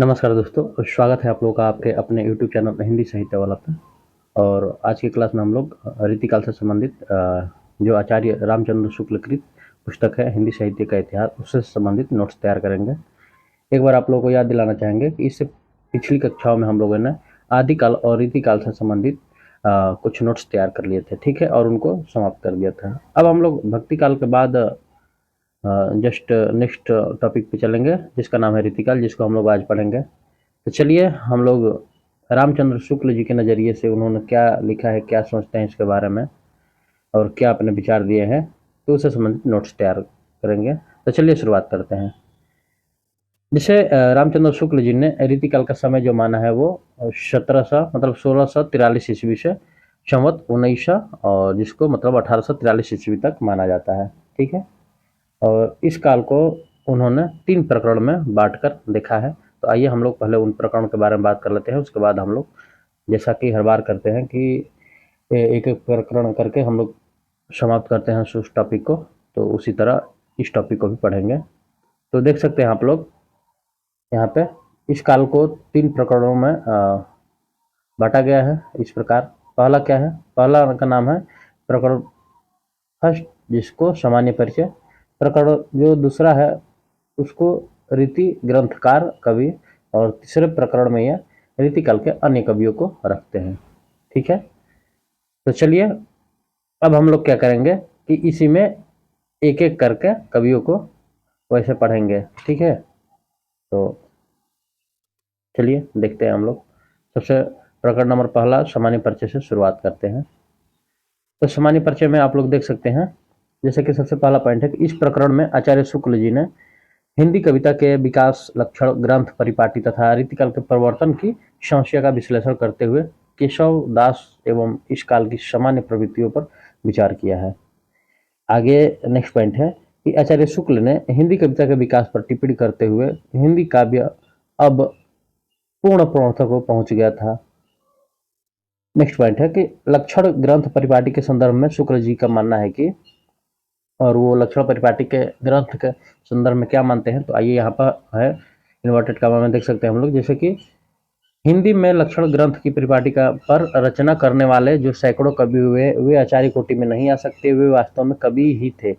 नमस्कार दोस्तों, स्वागत है आप लोगों का आपके अपने यूट्यूब चैनल हिंदी साहित्य वाला पे। और आज की क्लास में हम लोग रीतिकाल से संबंधित जो आचार्य रामचंद्र शुक्ल कृत पुस्तक है हिंदी साहित्य का इतिहास, उससे संबंधित नोट्स तैयार करेंगे। एक बार आप लोगों को याद दिलाना चाहेंगे कि इससे पिछली कक्षाओं में हम लोगों ने आदिकाल और रीतिकाल से संबंधित कुछ नोट्स तैयार कर लिए थे, ठीक है, और उनको समाप्त कर दिया था। अब हम लोग भक्ति काल के बाद जस्ट नेक्स्ट टॉपिक पे चलेंगे, जिसका नाम है रीतिकाल, जिसको हम लोग आज पढ़ेंगे। तो चलिए हम लोग रामचंद्र शुक्ल जी के नज़रिए से उन्होंने क्या लिखा है, क्या सोचते हैं इसके बारे में और क्या अपने विचार दिए हैं, तो उससे संबंधित नोट्स तैयार करेंगे। तो चलिए शुरुआत करते हैं। जैसे रामचंद्र शुक्ल जी ने रीतिकाल का समय जो माना है वो 1700 मतलब 1643 ईस्वी से संवत 1900 और जिसको मतलब 1843 ईस्वी तक माना जाता है, ठीक है। और इस काल को उन्होंने 3 प्रकरण में बांटकर देखा है। तो आइए हम लोग पहले उन प्रकरण के बारे में बात कर लेते हैं, उसके बाद हम लोग जैसा कि हर बार करते हैं कि एक एक प्रकरण करके हम लोग समाप्त करते हैं उस टॉपिक को, तो उसी तरह इस टॉपिक को भी पढ़ेंगे। तो देख सकते हैं आप लोग यहाँ पे इस काल को 3 प्रकरणों में बांटा गया है इस प्रकार। पहला क्या है? पहला का नाम है प्रकरण फर्स्ट, जिसको सामान्य परिचय। प्रकरण जो दूसरा है उसको रीति ग्रंथकार कवि, और तीसरे प्रकरण में यह रीतिकाल के अन्य कवियों को रखते हैं, ठीक है। तो चलिए अब हम लोग क्या करेंगे कि इसी में एक एक करके कवियों को वैसे पढ़ेंगे, ठीक है। तो चलिए देखते हैं हम लोग। सबसे प्रकरण नंबर पहला सामान्य परिचय से शुरुआत करते हैं। तो सामान्य परिचय में आप लोग देख सकते हैं, जैसे कि सबसे पहला पॉइंट है कि इस प्रकरण में आचार्य शुक्ल जी ने हिंदी कविता के विकास लक्षण, ग्रंथ परिपाटी तथा रीतिकाल के प्रवर्तन की समस्या का विश्लेषण करते हुए केशव दास एवं इस काल की सामान्य प्रवृत्तियों पर विचार किया है। आगे नेक्स्ट पॉइंट है कि आचार्य शुक्ल ने हिंदी कविता के विकास पर टिप्पणी करते हुए हिंदी काव्य अब पूर्ण पूर्णता को पहुंच गया था। नेक्स्ट पॉइंट है कि लक्षण ग्रंथ परिपाटी के संदर्भ में शुक्ल जी का मानना है कि, और वो लक्षण परिपाटी के ग्रंथ के संदर्भ में क्या मानते हैं, तो आइए यहाँ पर है इन्वर्टेड कामा में देख सकते हैं हम लोग, जैसे कि हिंदी में लक्षण ग्रंथ की परिपाटी का पर रचना करने वाले जो सैकड़ों कवि हुए वे आचार्य कोटि में नहीं आ सकते, वे वास्तव में कवि ही थे,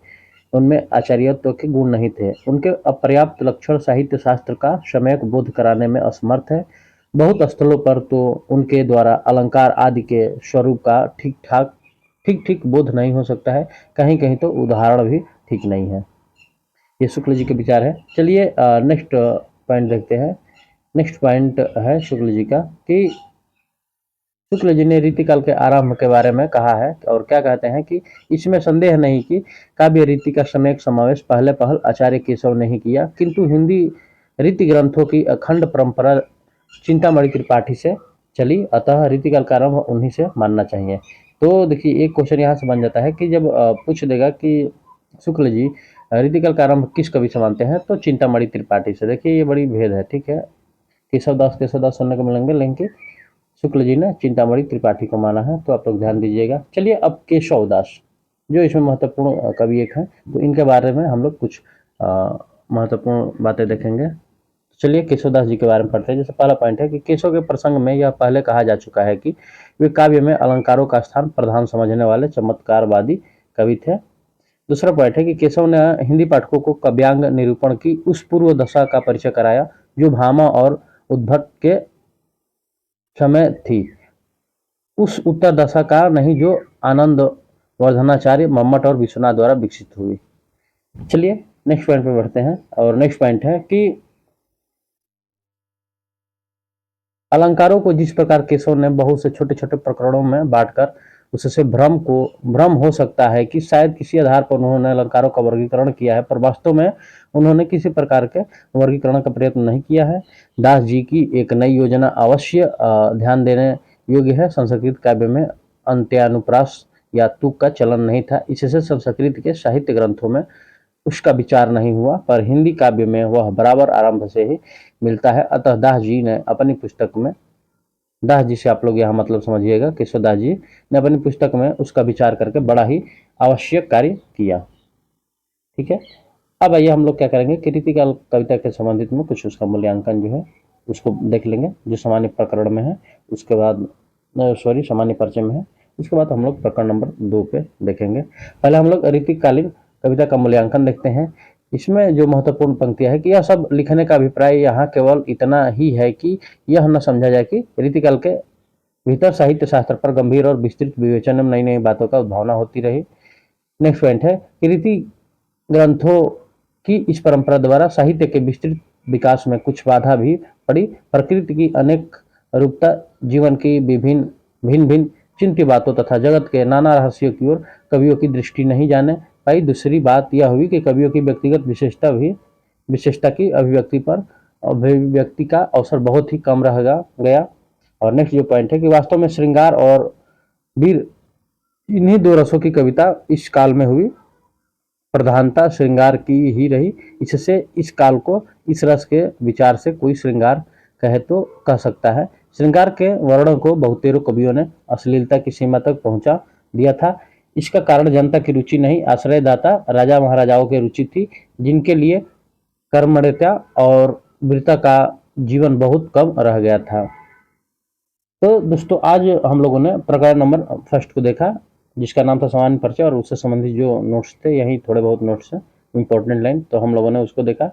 उनमें आचार्यत्व के गुण नहीं थे। उनके अपर्याप्त लक्षण साहित्य शास्त्र का सम्यक बोध कराने में असमर्थ है। बहुत स्थलों पर तो उनके द्वारा अलंकार आदि के स्वरूप का ठीक ठीक बोध नहीं हो सकता है, कहीं कहीं तो उदाहरण भी ठीक नहीं है। ये शुक्ल जी के विचार है। चलिए नेक्स्ट पॉइंट देखते हैं। नेक्स्ट पॉइंट है शुक्ल जी का कि शुक्ल जी ने रीतिकाल के आरंभ के बारे में कहा है, और क्या कहते हैं कि इसमें संदेह नहीं कि काव्य रीति का सम्यक समावेश पहले पहल आचार्य केशव ने ही किया, किंतु हिंदी रीति ग्रंथों की अखंड परंपरा चिंतामणि त्रिपाठी से चली, अतः रीतिकाल का आरंभ उन्हीं से मानना चाहिए। तो देखिए एक क्वेश्चन यहाँ से बन जाता है कि जब पूछ देगा कि शुक्ल जी रीतिकाल का आरंभ किस कवि से मानते हैं, तो चिंतामणि त्रिपाठी से। देखिए ये बड़ी भेद है, ठीक है। केशव दास सुनने को मिलेंगे, लेकिन शुक्ल जी ने चिंतामणि त्रिपाठी को माना है, तो आप लोग ध्यान दीजिएगा। चलिए अब केशव दास जो इसमें महत्वपूर्ण कवि एक हैं, तो इनके बारे में हम लोग कुछ महत्वपूर्ण बातें देखेंगे। चलिए केशवदास जी के बारे में पढ़ते हैं। जैसे पहला पॉइंट है कि केशव के प्रसंग में यह पहले कहा जा चुका है कि वे काव्य में अलंकारों का स्थान प्रधान समझने वाले चमत्कारवादी कवि थे। दूसरा पॉइंट है कि केशव ने हिंदी पाठकों को काव्यांग निरूपण की उस पूर्व दशा का परिचय कराया जो भामा और उद्भट के समय थी, उस उत्तर दशा का नहीं जो आनंद वर्धनाचार्य, मम्मट और विश्वनाथ द्वारा विकसित हुई। चलिए नेक्स्ट पॉइंट पे बढ़ते हैं, और नेक्स्ट पॉइंट है कि अलंकारों को जिस प्रकार केशव ने बहुत से छोटे छोटे प्रकरणों में बांटकर उससे भ्रम हो सकता है कि शायद किसी आधार पर उन्होंने अलंकारों का वर्गीकरण किया है, पर वास्तव में उन्होंने किसी प्रकार के वर्गीकरण का प्रयत्न नहीं किया है। दास जी की एक नई योजना अवश्य ध्यान देने योग्य है। संस्कृत काव्य में अंत्यानुप्रास या तुक का चलन नहीं था, इससे संस्कृत के साहित्य ग्रंथों में उसका विचार नहीं हुआ, पर हिंदी काव्य में वह बराबर आरंभ से ही मिलता है। अतः दास जी ने अपनी पुस्तक में, दास जी से आप लोग यहाँ मतलब समझिएगा, केशवदास जी ने अपनी पुस्तक में उसका विचार करके बड़ा ही आवश्यक कार्य किया, ठीक है। अब आइए हम लोग क्या करेंगे कि रीतिकाल कविता के संबंधित में कुछ उसका मूल्यांकन जो है उसको देख लेंगे जो सामान्य प्रकरण में है, उसके बाद सामान्य परिचय में है। उसके बाद हम लोग प्रकरण नंबर 2 पे देखेंगे। पहले हम लोग रीतिकालीन कविता का मूल्यांकन देखते हैं। इसमें जो महत्वपूर्ण पंक्तियां है कि यह सब लिखने का अभिप्राय यहाँ केवल इतना ही है कि यह न समझा जाए कि रीतिकाल के भीतर साहित्य शास्त्र पर गंभीर और विस्तृत विवेचन में नई नई बातों का उद्भावना होती रही। नेक्स्ट पॉइंट है कि रीति ग्रंथों की इस परंपरा द्वारा साहित्य के विस्तृत विकास में कुछ बाधा भी पड़ी। प्रकृति की अनेक रूपता, जीवन की विभिन्न भिन्न भिन्न चिंत्य बातों तथा जगत के नाना रहस्यों की ओर कवियों की दृष्टि नहीं जाने पाई। दूसरी बात यह हुई कि कवियों की व्यक्तिगत विशेषता की अभिव्यक्ति का अवसर बहुत ही कम रह गया। और नेक्स्ट जो पॉइंट है कि वास्तव में श्रृंगार और वीर, इन्हीं दो रसों की कविता इस काल में हुई। प्रधानता श्रृंगार की ही रही। इससे इस काल को इस रस के विचार से कोई श्रृंगार कहे तो कह सकता है। श्रृंगार के वर्णों को बहुतेरों कवियों ने अश्लीलता की सीमा तक पहुंचा दिया था। इसका कारण जनता की रुचि नहीं, आश्रयदाता राजा महाराजाओं की रुचि थी, जिनके लिए कर्मण्यता और वीरता का जीवन बहुत कम रह गया था। तो दोस्तों आज हम लोगों ने प्रकरण नंबर 1 को देखा, जिसका नाम था सामान्य परिचय, और उससे संबंधित जो नोट्स थे, यही थोड़े बहुत नोट्स हैं, इंपॉर्टेंट लाइन, तो हम लोगों ने उसको देखा।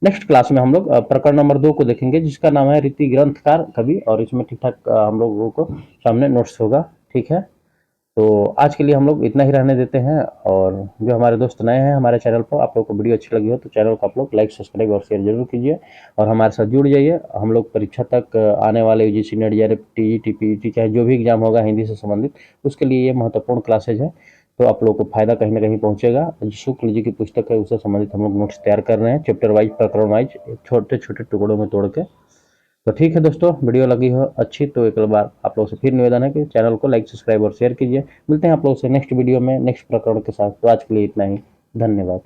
नेक्स्ट क्लास में हम लोग प्रकरण नंबर 2 को देखेंगे, जिसका नाम है रीति ग्रंथकार कवि, और इसमें ठीक ठाक हम लोगों को सामने नोट्स होगा। ठीक है, तो आज के लिए हम लोग इतना ही रहने देते हैं। और जो हमारे दोस्त नए हैं हमारे चैनल पर, आप लोग को वीडियो अच्छी लगी हो तो चैनल को आप लोग लाइक, सब्सक्राइब और शेयर जरूर कीजिए, और हमारे साथ जुड़ जाइए। हम लोग परीक्षा तक आने वाले UGC net, JRF, TET, PET, चाहे जो भी एग्जाम होगा हिंदी से संबंधित, उसके लिए ये महत्वपूर्ण क्लासेज है। तो आप लोग को फायदा कहीं ना कहीं पहुंचेगा। शुक्ल जी की पुस्तक है, उससे संबंधित हम लोग नोट्स तैयार कर रहे हैं, चैप्टर वाइज, प्रकरण वाइज, छोटे छोटे टुकड़ों में तोड़ के। तो ठीक है दोस्तों, वीडियो लगी हो अच्छी तो एक बार आप लोगों से फिर निवेदन है कि चैनल को लाइक, सब्सक्राइब और शेयर कीजिए। मिलते हैं आप लोगों से नेक्स्ट वीडियो में नेक्स्ट प्रकरण के साथ। तो आज के लिए इतना ही, धन्यवाद।